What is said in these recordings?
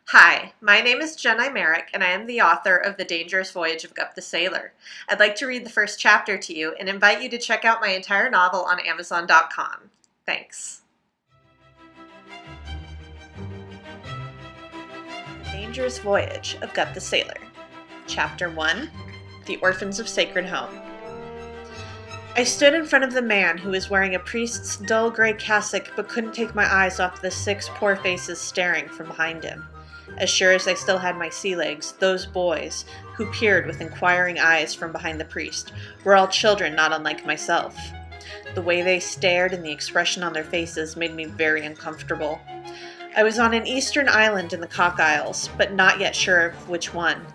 Hi, my name is Jenai Marek, and I am the author of The Dangerous Voyage of Gup the Sailor. I'd like to read the first chapter to you and invite you to check out my entire novel on Amazon.com. Thanks. The Dangerous Voyage of Gup the Sailor. Chapter 1, The Orphans of Sacred Home. I stood in front of the man who was wearing a priest's dull gray cassock but couldn't take my eyes off the 6 poor faces staring from behind him. As sure as I still had my sea legs, those boys, who peered with inquiring eyes from behind the priest, were all children not unlike myself. The way they stared and the expression on their faces made me very uncomfortable. I was on an eastern island in the Cock Isles, but not yet sure of which one.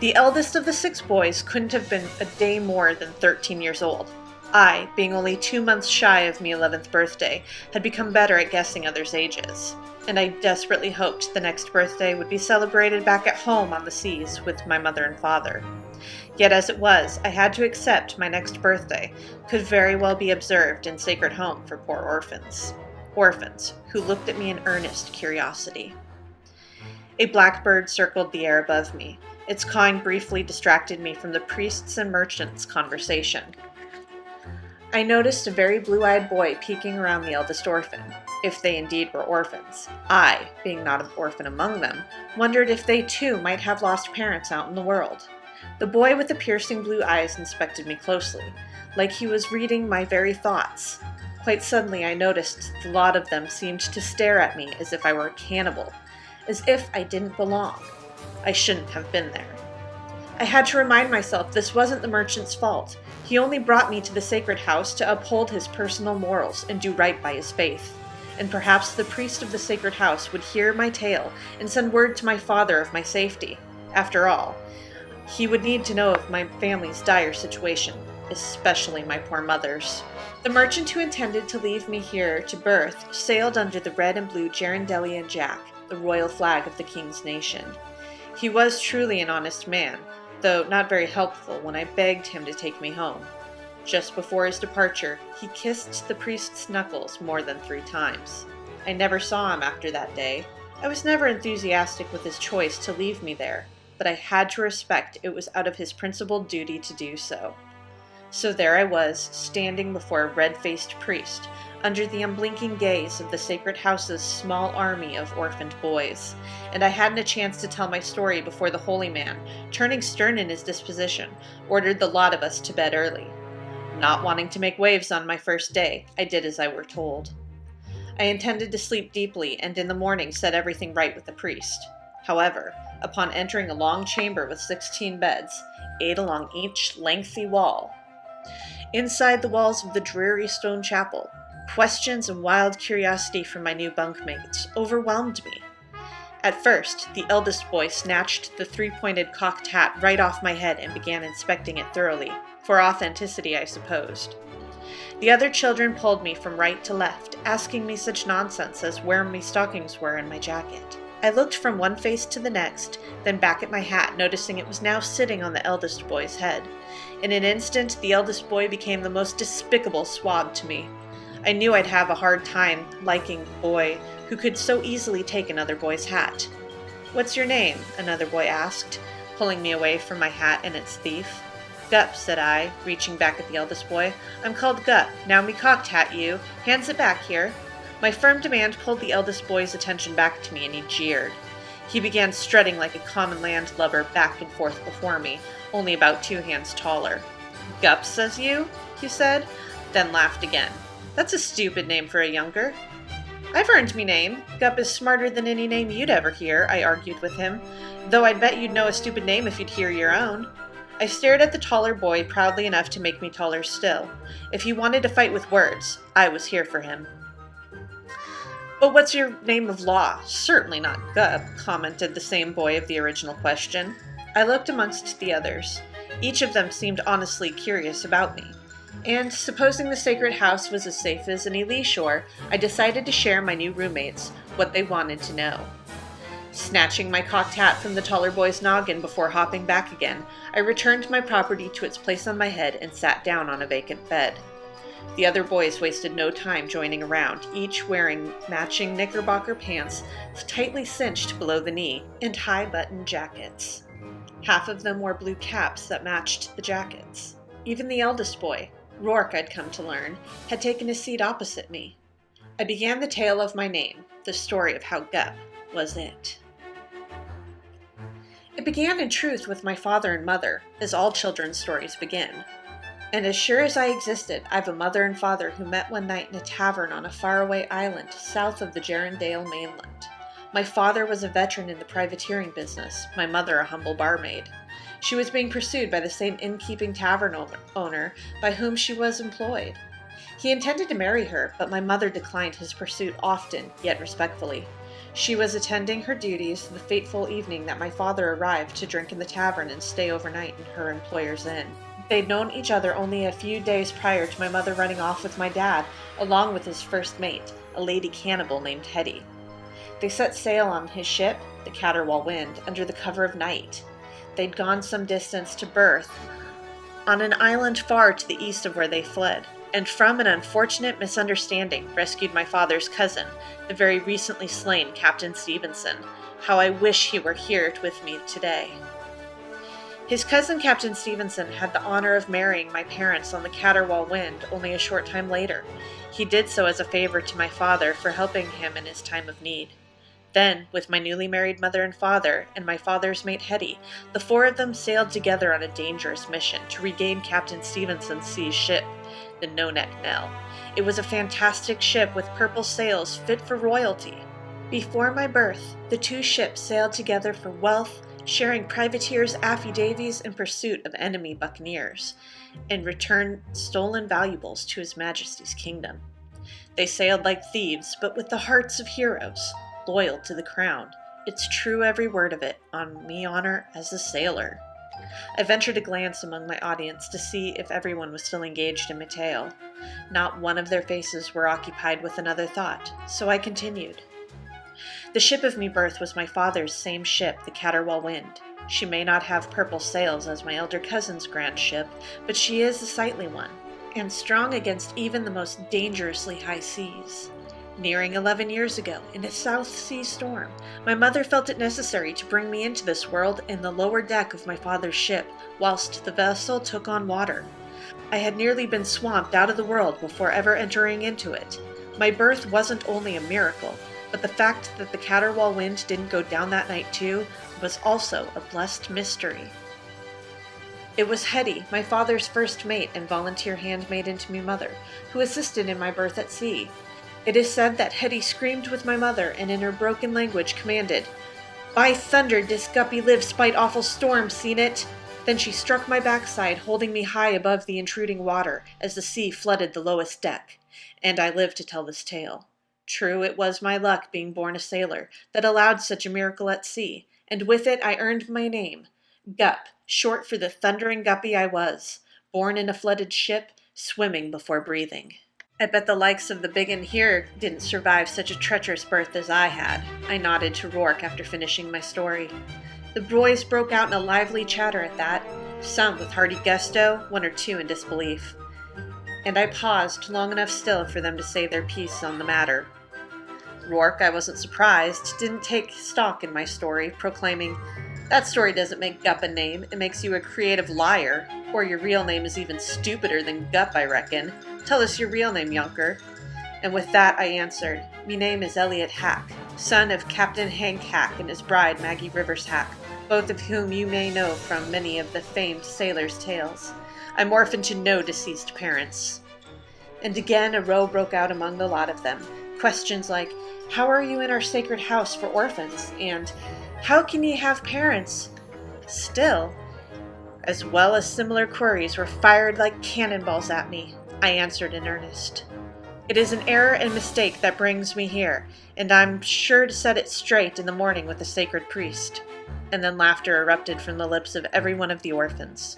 The eldest of the 6 boys couldn't have been a day more than 13 years old. I, being only 2 months shy of my 11th birthday, had become better at guessing others' ages, and I desperately hoped the next birthday would be celebrated back at home on the seas with my mother and father. Yet as it was, I had to accept my next birthday could very well be observed in Sacred Home for poor orphans. Orphans who looked at me in earnest curiosity. A blackbird circled the air above me. Its cawing briefly distracted me from the priests' and merchants' conversation. I noticed a very blue-eyed boy peeking around the eldest orphan, if they indeed were orphans. I, being not an orphan among them, wondered if they too might have lost parents out in the world. The boy with the piercing blue eyes inspected me closely, like he was reading my very thoughts. Quite suddenly I noticed the lot of them seemed to stare at me as if I were a cannibal, as if I didn't belong. I shouldn't have been there. I had to remind myself this wasn't the merchant's fault. He only brought me to the sacred house to uphold his personal morals and do right by his faith. And perhaps the priest of the sacred house would hear my tale and send word to my father of my safety. After all, he would need to know of my family's dire situation, especially my poor mother's. The merchant who intended to leave me here to birth sailed under the red and blue Gerundellian Jack, the royal flag of the king's nation. He was truly an honest man, though not very helpful when I begged him to take me home. Just before his departure, he kissed the priest's knuckles more than 3 times. I never saw him after that day. I was never enthusiastic with his choice to leave me there, but I had to respect it was out of his principal duty to do so. So there I was, standing before a red-faced priest, under the unblinking gaze of the sacred house's small army of orphaned boys, and I hadn't a chance to tell my story before the holy man, turning stern in his disposition, ordered the lot of us to bed early. Not wanting to make waves on my first day, I did as I were told. I intended to sleep deeply and in the morning set everything right with the priest. However, upon entering a long chamber with 16 beds, 8 along each lengthy wall, inside the walls of the dreary stone chapel, questions and wild curiosity from my new bunkmates overwhelmed me. At first, the eldest boy snatched the 3-pointed cocked hat right off my head and began inspecting it thoroughly, for authenticity, I supposed. The other children pulled me from right to left, asking me such nonsense as where my stockings were and my jacket. I looked from one face to the next, then back at my hat, noticing it was now sitting on the eldest boy's head. In an instant, the eldest boy became the most despicable swab to me. I knew I'd have a hard time liking a boy who could so easily take another boy's hat. "What's your name?" another boy asked, pulling me away from my hat and its thief. "Gup," said I, reaching back at the eldest boy. "I'm called Gup. Now me cocked hat you. Hands it back here." My firm demand pulled the eldest boy's attention back to me, and he jeered. He began strutting like a common landlubber back and forth before me, only about 2 hands taller. "Gup, says you?" he said, then laughed again. "That's a stupid name for a younger." "I've earned me name. Gup is smarter than any name you'd ever hear," I argued with him, "though I'd bet you'd know a stupid name if you'd hear your own." I stared at the taller boy proudly enough to make me taller still. If he wanted to fight with words, I was here for him. "But what's your name of law? Certainly not Gup," commented the same boy of the original question. I looked amongst the others. Each of them seemed honestly curious about me. And, supposing the sacred house was as safe as any lee shore, I decided to share my new roommates what they wanted to know. Snatching my cocked hat from the taller boy's noggin before hopping back again, I returned my property to its place on my head and sat down on a vacant bed. The other boys wasted no time joining around, each wearing matching knickerbocker pants tightly cinched below the knee and high-button jackets. Half of them wore blue caps that matched the jackets. Even the eldest boy, Rourke I'd come to learn, had taken a seat opposite me. I began the tale of my name, the story of how Gup was it. It began in truth with my father and mother, as all children's stories begin. And as sure as I existed, I've a mother and father who met one night in a tavern on a faraway island south of the Jarendale mainland. My father was a veteran in the privateering business, my mother a humble barmaid. She was being pursued by the same innkeeping tavern owner by whom she was employed. He intended to marry her, but my mother declined his pursuit often, yet respectfully. She was attending her duties the fateful evening that my father arrived to drink in the tavern and stay overnight in her employer's inn. They'd known each other only a few days prior to my mother running off with my dad, along with his first mate, a lady cannibal named Hetty. They set sail on his ship, the Caterwall Wind, under the cover of night. They'd gone some distance to berth on an island far to the east of where they fled, and from an unfortunate misunderstanding rescued my father's cousin, the very recently slain Captain Stevenson. How I wish he were here with me today. His cousin Captain Stevenson had the honor of marrying my parents on the Caterwall Wind only a short time later. He did so as a favor to my father for helping him in his time of need. Then, with my newly married mother and father, and my father's mate Hetty, the four of them sailed together on a dangerous mission to regain Captain Stevenson's seized ship, the No-Neck Nell. It was a fantastic ship with purple sails fit for royalty. Before my birth, the two ships sailed together for wealth, sharing privateers' affidavits in pursuit of enemy buccaneers, and returned stolen valuables to His Majesty's kingdom. They sailed like thieves, but with the hearts of heroes, loyal to the crown. It's true every word of it, on me honor as a sailor. I ventured a glance among my audience to see if everyone was still engaged in my tale. Not one of their faces were occupied with another thought, so I continued. The ship of me birth was my father's same ship, the Caterwall Wind. She may not have purple sails as my elder cousin's grand ship, but she is a sightly one, and strong against even the most dangerously high seas. Nearing 11 years ago, in a South Sea storm, my mother felt it necessary to bring me into this world in the lower deck of my father's ship, whilst the vessel took on water. I had nearly been swamped out of the world before ever entering into it. My birth wasn't only a miracle, but the fact that the Caterwall Wind didn't go down that night too was also a blessed mystery. It was Hetty, my father's first mate and volunteer handmaiden to me mother, who assisted in my birth at sea. It is said that Hetty screamed with my mother and in her broken language commanded, "By thunder, dis guppy live spite awful storm, seen it?" Then she struck my backside, holding me high above the intruding water as the sea flooded the lowest deck. And I live to tell this tale. True, it was my luck, being born a sailor, that allowed such a miracle at sea, and with it I earned my name, Gup, short for the thundering guppy I was, born in a flooded ship, swimming before breathing. I bet the likes of the big 'un here didn't survive such a treacherous birth as I had. I nodded to Rourke after finishing my story. The boys broke out in a lively chatter at that, some with hearty gusto, one or two in disbelief. And I paused long enough still for them to say their piece on the matter. Rourke, I wasn't surprised, didn't take stock in my story, proclaiming, "That story doesn't make Gup a name, it makes you a creative liar, or your real name is even stupider than Gup, I reckon. Tell us your real name, Yunker." And with that I answered, "Me name is Elliot Hack, son of Captain Hank Hack and his bride Maggie Rivers Hack, both of whom you may know from many of the famed sailors' tales. I'm orphaned to no deceased parents." And again a row broke out among the lot of them. Questions like, "How are you in our sacred house for orphans?" and "How can ye have parents?" Still, as well as similar queries were fired like cannonballs at me, I answered in earnest. "It is an error and mistake that brings me here, and I'm sure to set it straight in the morning with the sacred priest." And then laughter erupted from the lips of every one of the orphans.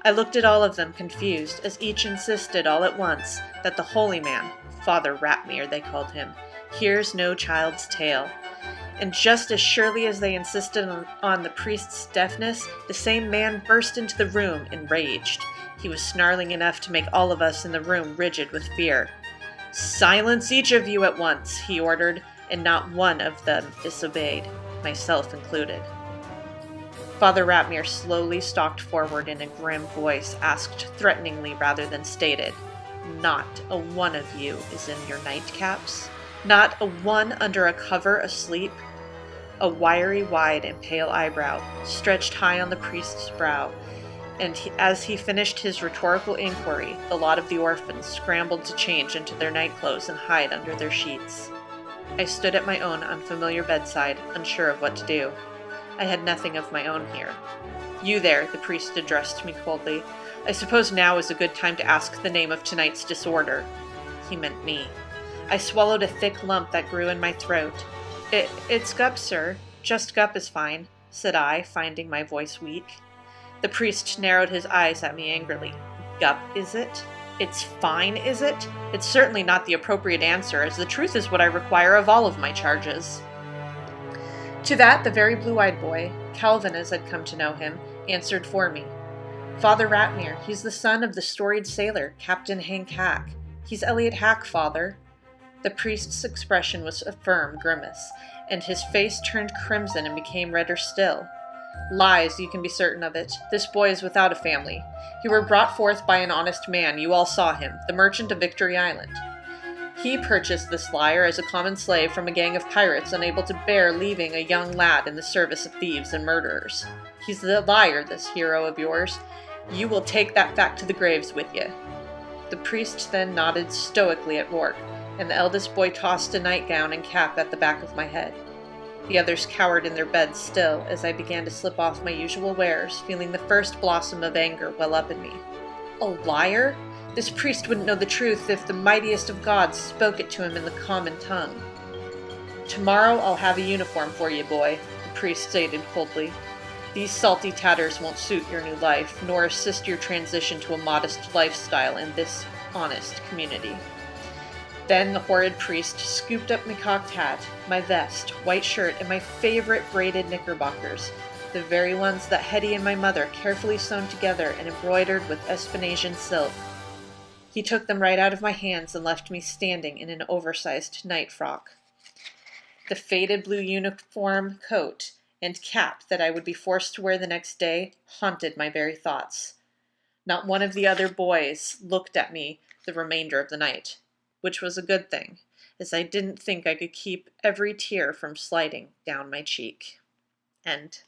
I looked at all of them confused, as each insisted all at once that the holy man, Father Ratmere they called him, hears no child's tale. And just as surely as they insisted on the priest's deafness, the same man burst into the room, enraged. He was snarling enough to make all of us in the room rigid with fear. "Silence each of you at once," he ordered, and not one of them disobeyed, myself included. Father Ratmere slowly stalked forward and a grim voice asked threateningly rather than stated, "Not a one of you is in your nightcaps? Not a one under a cover asleep?" A wiry, wide, and pale eyebrow stretched high on the priest's brow, and as he finished his rhetorical inquiry, the lot of the orphans scrambled to change into their nightclothes and hide under their sheets. I stood at my own unfamiliar bedside, unsure of what to do. I had nothing of my own here. "You there," the priest addressed me coldly. "I suppose now is a good time to ask the name of tonight's disorder." He meant me. I swallowed a thick lump that grew in my throat. It's Gup, sir. Just Gup is fine," said I, finding my voice weak. The priest narrowed his eyes at me angrily. "Gup, is it? It's fine, is it? It's certainly not the appropriate answer, as the truth is what I require of all of my charges." To that, the very blue-eyed boy, Calvin as I'd come to know him, answered for me. "Father Ratmere, he's the son of the storied sailor, Captain Hank Hack. He's Elliot Hack, father." The priest's expression was a firm grimace, and his face turned crimson and became redder still. "Lies, you can be certain of it. This boy is without a family. He were brought forth by an honest man, you all saw him, the merchant of Victory Island. He purchased this liar as a common slave from a gang of pirates unable to bear leaving a young lad in the service of thieves and murderers. He's the liar, this hero of yours. You will take that fact to the graves with you." The priest then nodded stoically at Rourke, and the eldest boy tossed a nightgown and cap at the back of my head. The others cowered in their beds still as I began to slip off my usual wares, feeling the first blossom of anger well up in me. A liar? This priest wouldn't know the truth if the mightiest of gods spoke it to him in the common tongue. "Tomorrow I'll have a uniform for you, boy," the priest stated coldly. "These salty tatters won't suit your new life, nor assist your transition to a modest lifestyle in this honest community." Then the horrid priest scooped up my cocked hat, my vest, white shirt, and my favorite braided knickerbockers, the very ones that Hetty and my mother carefully sewn together and embroidered with Espinasian silk. He took them right out of my hands and left me standing in an oversized night frock. The faded blue uniform coat and cap that I would be forced to wear the next day haunted my very thoughts. Not one of the other boys looked at me the remainder of the night, which was a good thing, as I didn't think I could keep every tear from sliding down my cheek. End.